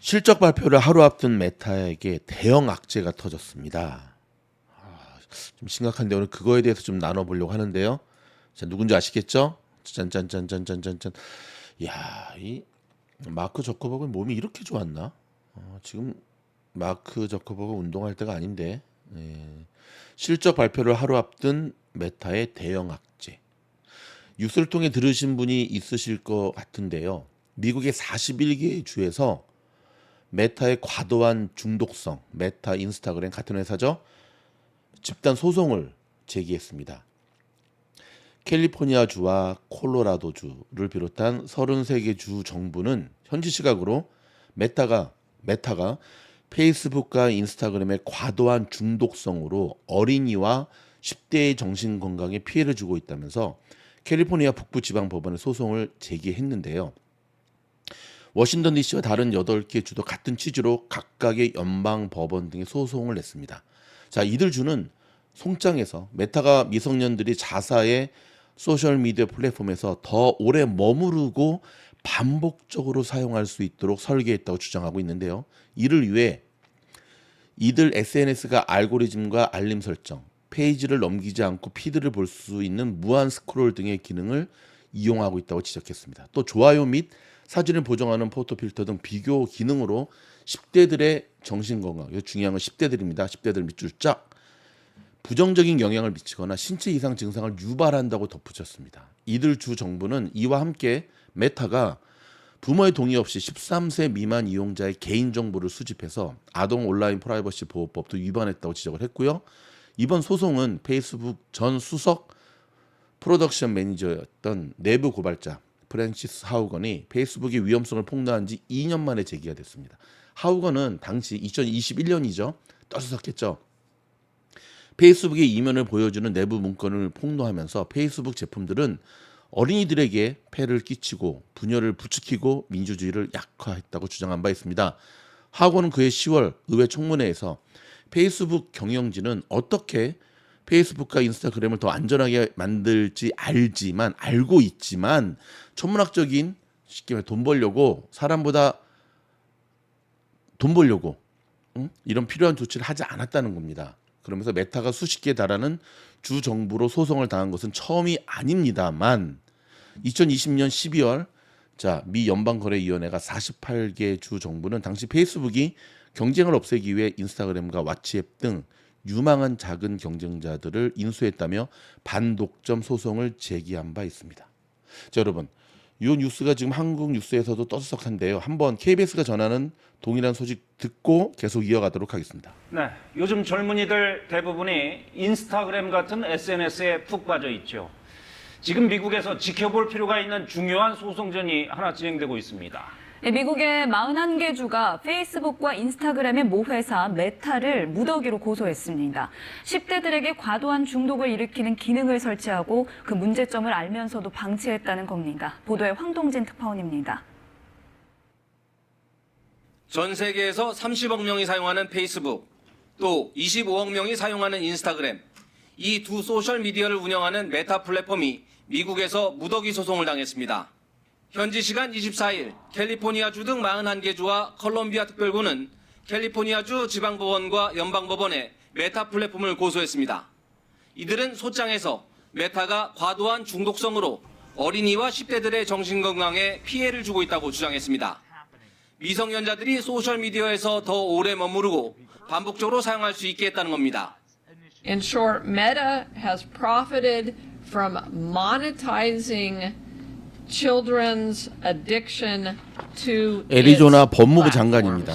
실적 발표를 하루 앞둔 메타에게 대형 악재가 터졌습니다. 좀 심각한데 오늘 그거에 대해서 좀 나눠보려고 하는데요. 자, 누군지 아시겠죠? 짠짠짠짠짠짠짠. 야, 이 마크 저커버그는 몸이 이렇게 좋았나? 지금 마크 저커버그 운동할 때가 아닌데. 실적 발표를 하루 앞둔 메타의 대형 악재. 뉴스를 통해 들으신 분이 있으실 것 같은데요. 미국의 41개의 주에서 메타의 과도한 중독성, 메타 인스타그램 같은 회사죠. 집단 소송을 제기했습니다. 캘리포니아주와 콜로라도주를 비롯한 33개 주 정부는 현지 시각으로 메타가 페이스북과 인스타그램의 과도한 중독성으로 어린이와 10대의 정신 건강에 피해를 주고 있다면서 캘리포니아 북부 지방 법원에 소송을 제기했는데요. 워싱턴 DC와 다른 8개 주도 같은 취지로 각각의 연방 법원 등에 소송을 냈습니다. 자, 이들 주는 송장에서 메타가 미성년들이 자사의 소셜미디어 플랫폼에서 더 오래 머무르고 반복적으로 사용할 수 있도록 설계했다고 주장하고 있는데요. 이를 위해 이들 SNS가 알고리즘과 알림 설정, 페이지를 넘기지 않고 피드를 볼 수 있는 무한 스크롤 등의 기능을 이용하고 있다고 지적했습니다. 또 좋아요 및 사진을 보정하는 포토 필터 등 비교 기능으로 10대들의 정신건강, 이거 중요한 건 10대들입니다. 10대들 밑줄 쫙 부정적인 영향을 미치거나 신체 이상 증상을 유발한다고 덧붙였습니다. 이들 주 정부는 이와 함께 메타가 부모의 동의 없이 13세 미만 이용자의 개인정보를 수집해서 아동 온라인 프라이버시 보호법도 위반했다고 지적을 했고요. 이번 소송은 페이스북 전 수석 프로덕션 매니저였던 내부 고발자 프랜시스 하우건이 페이스북의 위험성을 폭로한 지 2년 만에 제기가 됐습니다. 하우건은 당시 2021년이죠. 떠들썩했죠. 페이스북의 이면을 보여주는 내부 문건을 폭로하면서 페이스북 제품들은 어린이들에게 폐를 끼치고 분열을 부추기고 민주주의를 약화했다고 주장한 바 있습니다. 하우건은 그해 10월 의회 청문회에서 페이스북 경영진은 어떻게 페이스북과 인스타그램을 더 안전하게 만들지 알고 있지만 천문학적인 쉽게 말해 돈 벌려고 사람보다 돈 벌려고 이런 필요한 조치를 하지 않았다는 겁니다. 그러면서 메타가 수십 개에 달하는 주 정부로 소송을 당한 것은 처음이 아닙니다만 2020년 12월 미 연방거래위원회가 48개 주 정부는 당시 페이스북이 경쟁을 없애기 위해 인스타그램과 왓츠앱 등 유망한 작은 경쟁자들을 인수했다며 반독점 소송을 제기한 바 있습니다. 자, 여러분, 이 뉴스가 지금 한국 뉴스에서도 떠들썩한데요. 한번 KBS가 전하는 동일한 소식 듣고 계속 이어가도록 하겠습니다. 네, 요즘 젊은이들 대부분이 인스타그램 같은 SNS에 푹 빠져 있죠. 지금 미국에서 지켜볼 필요가 있는 중요한 소송전이 하나 진행되고 있습니다. 미국의 41개 주가 페이스북과 인스타그램의 모 회사 메타를 무더기로 고소했습니다. 10대들에게 과도한 중독을 일으키는 기능을 설치하고 그 문제점을 알면서도 방치했다는 겁니다. 보도에 황동진 특파원입니다. 전 세계에서 30억 명이 사용하는 페이스북, 또 25억 명이 사용하는 인스타그램, 이 두 소셜미디어를 운영하는 메타 플랫폼이 미국에서 무더기 소송을 당했습니다. 현지 시간 24일 캘리포니아주 등 41개 주와 컬럼비아 특별구는 캘리포니아주 지방법원과 연방법원에 메타 플랫폼을 고소했습니다. 이들은 소장에서 메타가 과도한 중독성으로 어린이와 10대들의 정신건강에 피해를 주고 있다고 주장했습니다. 미성년자들이 소셜미디어에서 더 오래 머무르고 반복적으로 사용할 수 있게 했다는 겁니다. In short, Meta has profited from monetizing children's addiction to 애리조나 its 법무부 platforms. 장관입니다.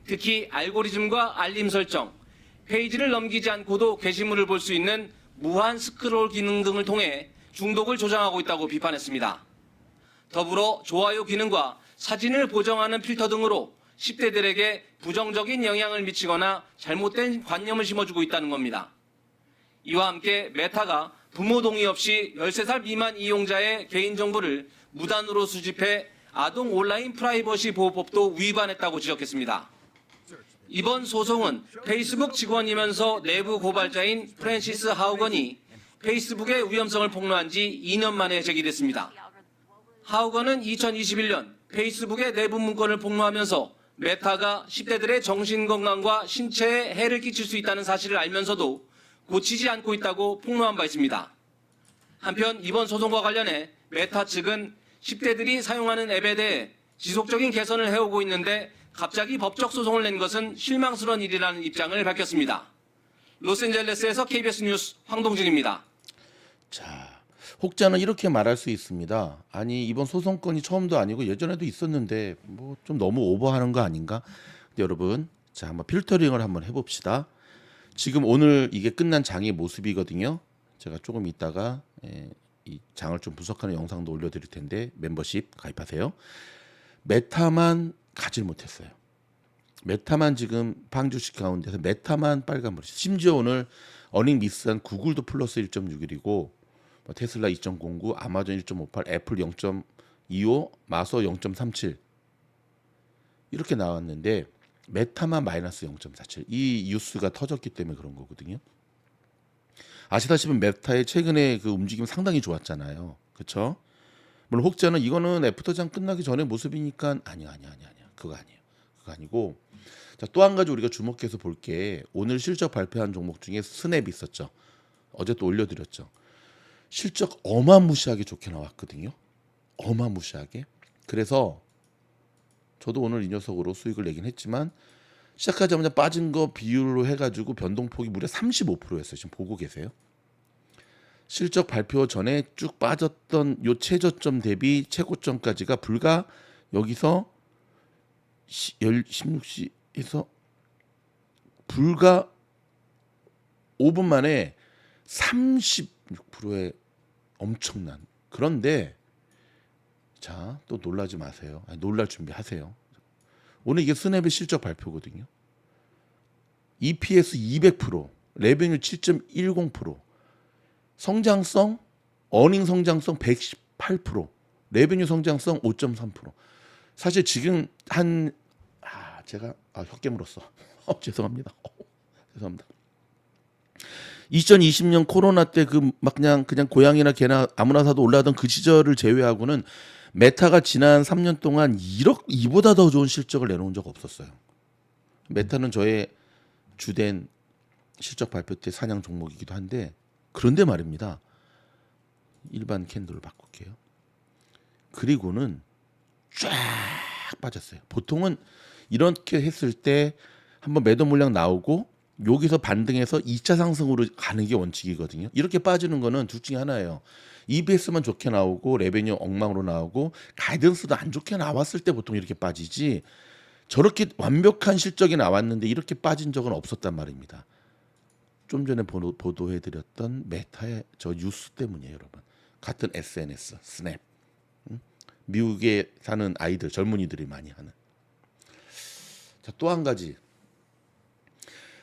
특히 알고리즘과 알림 설정, 페이지를 넘기지 않고도 게시물을 볼 수 있는 무한 스크롤 기능 등을 통해 중독을 조장하고 있다고 비판했습니다. 더불어 좋아요 기능과 사진을 보정하는 필터 등으로 10대들에게 부정적인 영향을 미치거나 잘못된 관념을 심어주고 있다는 겁니다. 이와 함께 메타가 부모 동의 없이 13살 미만 이용자의 개인정보를 무단으로 수집해 아동 온라인 프라이버시 보호법도 위반했다고 지적했습니다. 이번 소송은 페이스북 직원이면서 내부 고발자인 프랜시스 하우건이 페이스북의 위험성을 폭로한 지 2년 만에 제기됐습니다. 하우건은 2021년 페이스북의 내부 문건을 폭로하면서 메타가 10대들의 정신건강과 신체에 해를 끼칠 수 있다는 사실을 알면서도 고치지 않고 있다고 폭로한 바 있습니다. 한편 이번 소송과 관련해 메타 측은 10대들이 사용하는 앱에 대해 지속적인 개선을 해오고 있는데 갑자기 법적 소송을 낸 것은 실망스러운 일이라는 입장을 밝혔습니다. 로스앤젤레스에서 KBS 뉴스 황동진입니다. 자, 혹자는 이렇게 말할 수 있습니다. 아니 이번 소송건이 처음도 아니고 예전에도 있었는데 뭐 좀 너무 오버하는 거 아닌가? 근데 여러분, 자 한번 필터링을 한번 해봅시다. 지금 오늘 이게 끝난 장의 모습이거든요. 제가 조금 이따가 이 장을 좀 분석하는 영상도 올려드릴 텐데 멤버십 가입하세요. 메타만 가질 못했어요. 메타만 지금 방주식 가운데서 메타만 빨간불이. 심지어 오늘 어닝 미스한 구글도 플러스 1.61이고 테슬라 2.09, 아마존 1.58, 애플 0.25, 마소 0.37 이렇게 나왔는데 메타만 마이너스 0.47. 이 뉴스가 터졌기 때문에 그런 거거든요. 아시다시피 메타의 최근에 그 움직임 상당히 좋았잖아요. 그렇죠? 물론 혹자는 이거는 애프터장 끝나기 전에 모습이니까 아니야. 그거 아니에요. 그거 아니고 자, 또 한 가지 우리가 주목해서 볼 게 오늘 실적 발표한 종목 중에 스냅이 있었죠. 어제 또 올려드렸죠. 실적 어마무시하게 좋게 나왔거든요. 어마무시하게. 그래서 저도 오늘 이 녀석으로 수익을 내긴 했지만 시작하자마자 빠진 거 비율로 해가지고 변동폭이 무려 35%였어요. 지금 보고 계세요. 실적 발표 전에 쭉 빠졌던 요 최저점 대비 최고점까지가 불과 여기서 16시에서 불과 5분 만에 36%의 엄청난. 그런데 자, 또 놀라지 마세요. 아니, 놀랄 준비하세요. 오늘 이게 스냅의 실적 발표거든요. EPS 200%, 레베뉴 7.10%, 성장성, 어닝 성장성 118%, 레베뉴 성장성 5.3%. 사실 지금 제가 혀 깨물었어. 죄송합니다. 죄송합니다. 2020년 코로나 때 그 막 그냥 고양이나 개나 아무나 사도 올라가던 그 시절을 제외하고는 메타가 지난 3년 동안 이보다 더 좋은 실적을 내놓은 적 없었어요. 메타는 저의 주된 실적 발표 때 사냥 종목이기도 한데 그런데 말입니다. 일반 캔들로 바꿀게요. 그리고는 쫙 빠졌어요. 보통은 이렇게 했을 때 한번 매도 물량 나오고 여기서 반등해서 2차 상승으로 가는 게 원칙이거든요. 이렇게 빠지는 거는 둘 중에 하나예요. EPS만 좋게 나오고 레베뉴 엉망으로 나오고 가이던스도 안 좋게 나왔을 때 보통 이렇게 빠지지 저렇게 완벽한 실적이 나왔는데 이렇게 빠진 적은 없었단 말입니다. 좀 전에 보도해드렸던 메타의 저 뉴스 때문이에요, 여러분. 같은 SNS, 스냅. 미국에 사는 아이들, 젊은이들이 많이 하는. 자, 또 한 가지.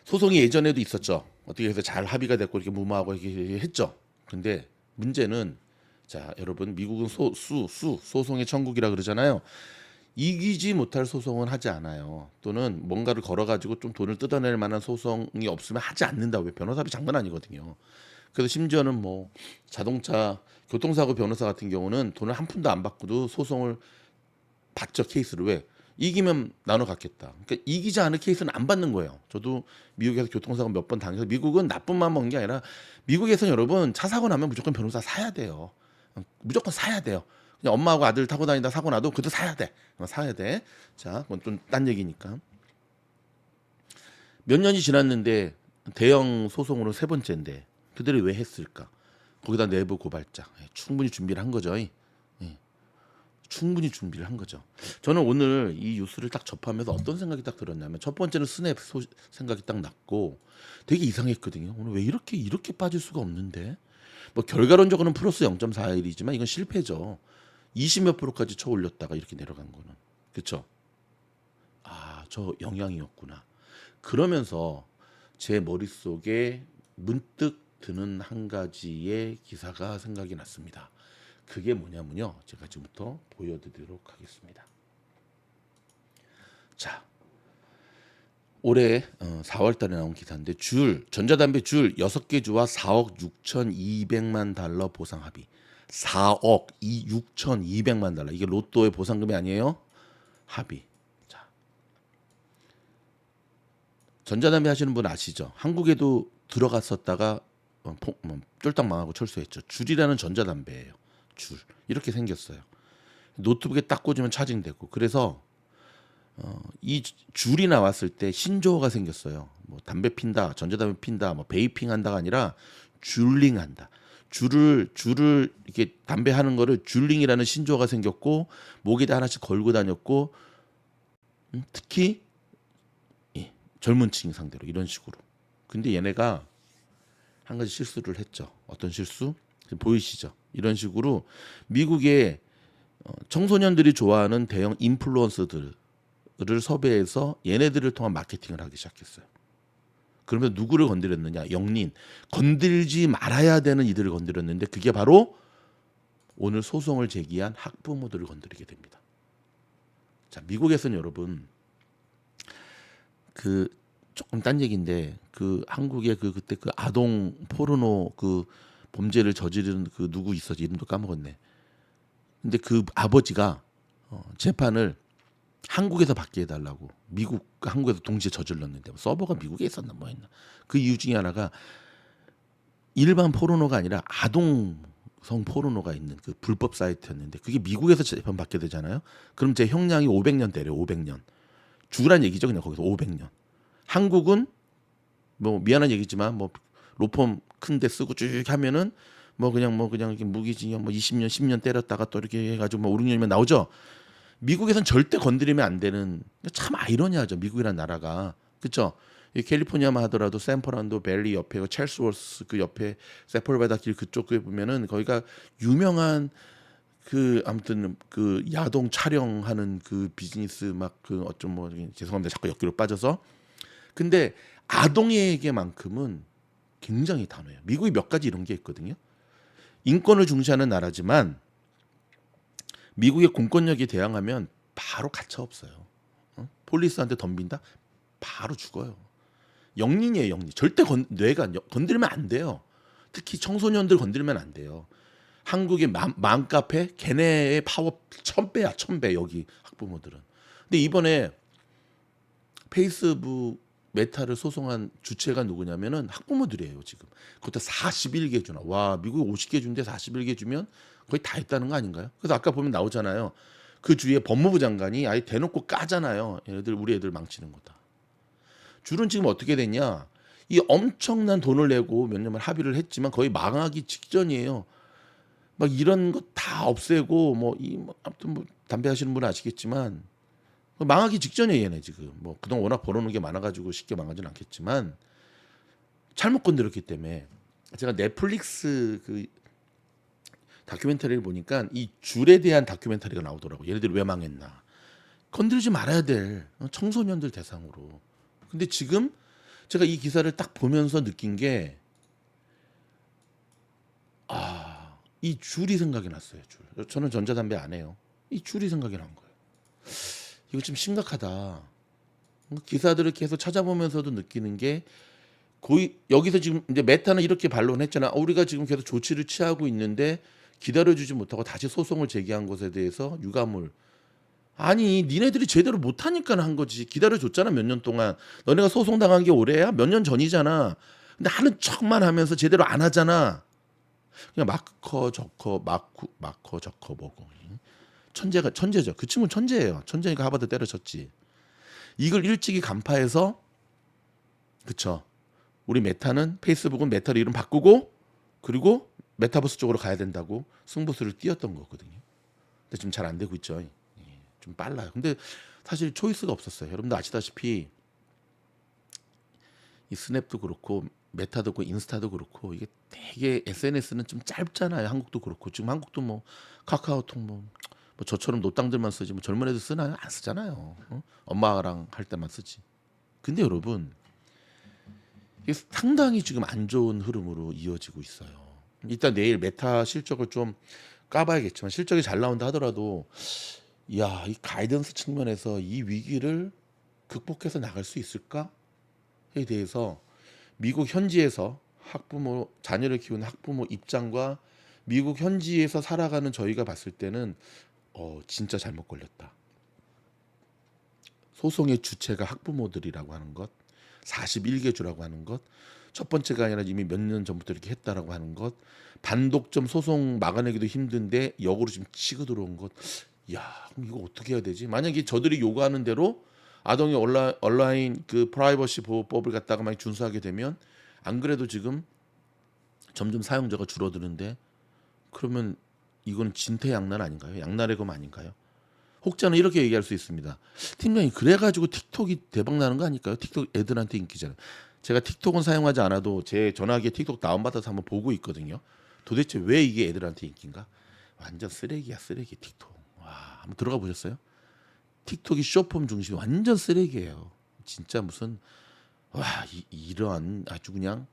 소송이 예전에도 있었죠. 어떻게 해서 잘 합의가 됐고 이렇게 무마하고 이렇게 했죠. 근데 문제는 자, 여러분 미국은 소송의 천국이라 그러잖아요. 이기지 못할 소송은 하지 않아요. 또는 뭔가를 걸어가지고 좀 돈을 뜯어낼 만한 소송이 없으면 하지 않는다. 왜 변호사비 장난 아니거든요. 그래서 심지어는 뭐 자동차 교통사고 변호사 같은 경우는 돈을 한 푼도 안 받고도 소송을 받죠. 케이스를. 왜? 이기면 나눠 갖겠다. 그러니까 이기지 않을 케이스는 안 받는 거예요. 저도 미국에서 교통사고 몇 번 당해서 미국은 나쁜 맘 먹는 게 아니라 미국에서는 여러분 차 사고 나면 무조건 변호사 사야 돼요. 무조건 사야 돼요. 그냥 엄마하고 아들 타고 다니다 사고 나도 그래도 사야 돼. 사야 돼. 자, 그건 좀 딴 얘기니까. 몇 년이 지났는데 대형 소송으로 세 번째인데 그들이 왜 했을까? 거기다 내부 고발자. 충분히 준비를 한 거죠. 충분히 준비를 한 거죠. 저는 오늘 이 뉴스를 딱 접하면서 어떤 생각이 딱 들었냐면 첫 번째는 스냅 생각이 딱 났고 되게 이상했거든요. 오늘 왜 이렇게 빠질 수가 없는데 뭐 결과론적으로는 플러스 0.41이지만 이건 실패죠. 20몇 %까지 쳐 올렸다가 이렇게 내려간 거는. 그렇죠? 아, 저 영향이었구나. 그러면서 제 머릿속에 문득 드는 한 가지의 기사가 생각이 났습니다. 그게 뭐냐면요. 제가 지금부터 보여드리도록 하겠습니다. 자, 올해 4월 달에 나온 기사인데 전자담배 줄 6개 주와 4억 6,200만 달러 보상 합의. 4억 6,200만 달러. 이게 로또의 보상금이 아니에요? 합의. 자, 전자담배 하시는 분 아시죠? 한국에도 들어갔었다가 쫄딱 망하고 철수했죠. 줄이라는 전자담배예요. 줄 이렇게 생겼어요. 노트북에 딱 꽂으면 차징되고. 그래서 이 줄이 나왔을 때 신조어가 생겼어요. 뭐 담배 핀다, 전자담배 핀다, 뭐 베이핑 한다가 아니라 줄링한다. 줄을 이렇게 담배 하는 거를 줄링이라는 신조어가 생겼고 목에다 하나씩 걸고 다녔고 특히 젊은 층 상대로 이런 식으로. 근데 얘네가 한 가지 실수를 했죠. 어떤 실수? 지금 보이시죠? 이런 식으로 미국의 청소년들이 좋아하는 대형 인플루언서들을 섭외해서 얘네들을 통한 마케팅을 하기 시작했어요. 그러면 누구를 건드렸느냐? 영린. 건들지 말아야 되는 이들을 건드렸는데 그게 바로 오늘 소송을 제기한 학부모들을 건드리게 됩니다. 자, 미국에서는 여러분 그 조금 딴 얘기인데 그 한국에 그때 그 아동 포르노 그 범죄를 저지른 그 누구 있었지? 이름도 까먹었네. 근데 그 아버지가 재판을 한국에서 받게 해달라고 한국에서 동시에 저질렀는데 서버가 미국에 있었나 뭐 했나. 그 이유 중에 하나가 일반 포르노가 아니라 아동성 포르노가 있는 그 불법 사이트였는데 그게 미국에서 재판 받게 되잖아요. 그럼 제 형량이 500년 때려. 500년. 죽으란 얘기죠. 그냥 거기서 500년. 한국은 뭐 미안한 얘기지만 뭐 로펌 큰 데 쓰고 쭉 하면은 뭐 그냥 이렇게 무기징역 뭐 20년 10년 때렸다가 또 이렇게 해가지고 뭐 5, 6년이면 나오죠. 미국에선 절대 건드리면 안 되는 참 아이러니하죠. 미국이란 나라가. 그렇죠? 이 캘리포니아만 하더라도 샌프란도 밸리 옆에 첼스워스 그 옆에 세폴바다 길 그쪽에 보면은 거기가 유명한 그 아무튼 그 야동 촬영하는 그 비즈니스 막 그 어쩜 뭐 죄송합니다. 자꾸 엮기로 빠져서. 근데 아동에게만큼은 굉장히 단호해요. 미국이 몇 가지 이런 게 있거든요. 인권을 중시하는 나라지만 미국의 공권력에 대항하면 바로 가차없어요. 폴리스한테 덤빈다? 바로 죽어요. 영린이에요, 영린. 절대 뇌가 건드리면 안 돼요. 특히 청소년들 건드리면 안 돼요. 한국의 맘카페 걔네의 파워 1000배야, 1000배 여기 학부모들은. 근데 이번에 페이스북 메타를 소송한 주체가 누구냐면은 학부모들이에요, 지금. 그것도 41개 주나. 와, 미국이 50개 준데 41개 주면 거의 다 했다는 거 아닌가요? 그래서 아까 보면 나오잖아요. 그 주위에 법무부 장관이 아예 대놓고 까잖아요. 얘네들 우리 애들 망치는 거다. 줄은 지금 어떻게 됐냐? 이 엄청난 돈을 내고 몇 년만 합의를 했지만 거의 망하기 직전이에요. 막 이런 거 다 없애고 아무튼 뭐 담배 하시는 분은 아시겠지만 망하기 직전이에요, 얘네 지금. 뭐 그동안 워낙 벌어놓은 게 많아가지고 쉽게 망하지는 않겠지만 잘못 건드렸기 때문에 제가 넷플릭스 그 다큐멘터리를 보니까 이 줄에 대한 다큐멘터리가 나오더라고. 얘네들이 왜 망했나. 건드리지 말아야 될 청소년들 대상으로. 근데 지금 제가 이 기사를 딱 보면서 느낀 게 이 줄이 생각이 났어요. 줄. 저는 전자담배 안 해요. 이 줄이 생각이 난 거예요. 이거 좀 심각하다. 기사들을 계속 찾아보면서도 느끼는 게 여기서 지금 이제 메타는 이렇게 반론했잖아. 우리가 지금 계속 조치를 취하고 있는데 기다려주지 못하고 다시 소송을 제기한 것에 대해서 유감을. 아니 니네들이 제대로 못하니까 한 거지. 기다려줬잖아 몇 년 동안. 너네가 소송당한 게 올해야? 몇 년 전이잖아. 근데 하는 척만 하면서 제대로 안 하잖아. 그냥 마커 저커 보고. 천재죠. 그 친구는 천재예요. 천재니까 하버드 때려쳤지. 이걸 일찍이 간파해서 그쵸. 우리 메타는 페이스북은 메타를 이름 바꾸고 그리고 메타버스 쪽으로 가야 된다고 승부수를 띄웠던 거거든요. 근데 지금 잘 안 되고 있죠. 좀 빨라요. 근데 사실 초이스가 없었어요. 여러분들 아시다시피 이 스냅도 그렇고 메타도 그렇고 인스타도 그렇고 이게 되게 SNS는 좀 짧잖아요. 한국도 그렇고 지금 한국도 뭐 카카오톡 뭐 저처럼 노땅들만 쓰지 뭐 젊은 애들 쓰나요? 안 쓰잖아요. 엄마랑 할 때만 쓰지. 근데 여러분 이게 상당히 지금 안 좋은 흐름으로 이어지고 있어요. 일단 내일 메타 실적을 좀 까봐야겠지만 실적이 잘 나온다 하더라도 이 가이던스 측면에서 이 위기를 극복해서 나갈 수 있을까에 대해서 미국 현지에서 학부모 자녀를 키우는 학부모 입장과 미국 현지에서 살아가는 저희가 봤을 때는 진짜 잘못 걸렸다. 소송의 주체가 학부모들이라고 하는 것 41개 주라고 하는 것, 첫 번째가 아니라 이미 몇 년 전부터 이렇게 했다라고 하는 것, 반독점 소송 막아내기도 힘든데 역으로 지금 치고 들어온 것, 야 그럼 이거 어떻게 해야 되지? 만약에 저들이 요구하는 대로 아동의 온라인 그 프라이버시 보호법을 갖다가 많이 준수하게 되면 안 그래도 지금 점점 사용자가 줄어드는데 그러면 이건 진퇴양난 아닌가요? 양날의 검 아닌가요? 혹자는 이렇게 얘기할 수 있습니다. 팀장님 그래가지고 틱톡이 대박 나는 거 아닐까요? 틱톡 애들한테 인기잖아요. 제가 틱톡은 사용하지 않아도 제 전화기에 틱톡 다운받아서 한번 보고 있거든요. 도대체 왜 이게 애들한테 인기인가? 완전 쓰레기야 쓰레기 틱톡. 와 한번 들어가 보셨어요? 틱톡이 쇼폼 중심 완전 쓰레기예요. 진짜 무슨 와 이러한 아주 그냥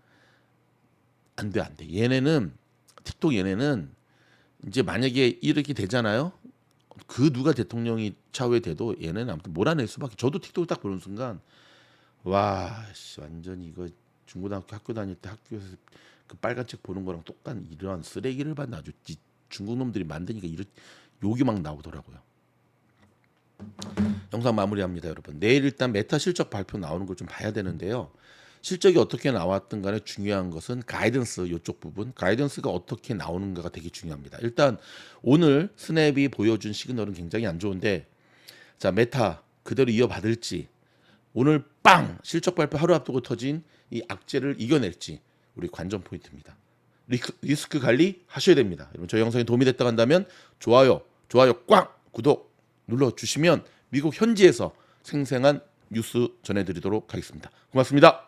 안 돼. 얘네는 틱톡 얘네는 이제 만약에 이렇게 되잖아요. 그 누가 대통령이 차후에 돼도 얘네는 아무튼 몰아낼 수밖에. 저도 틱톡 딱 보는 순간 와 완전히 이거 중고등학교 학교 다닐 때 학교에서 그 빨간 책 보는 거랑 똑같은 이러한 쓰레기를 봤나 아주 중국 놈들이 만드니까 이런 욕이 막 나오더라고요. 영상 마무리합니다, 여러분. 내일 일단 메타 실적 발표 나오는 걸 좀 봐야 되는데요. 실적이 어떻게 나왔든 간에 중요한 것은 가이던스 이쪽 부분, 가이던스가 어떻게 나오는가가 되게 중요합니다. 일단 오늘 스냅이 보여준 시그널은 굉장히 안 좋은데 자 메타 그대로 이어받을지 오늘 빵 실적 발표 하루 앞두고 터진 이 악재를 이겨낼지 우리 관전 포인트입니다. 리스크 관리 하셔야 됩니다. 여러분 저희 영상이 도움이 됐다고 한다면 좋아요 꽝 구독 눌러주시면 미국 현지에서 생생한 뉴스 전해드리도록 하겠습니다. 고맙습니다.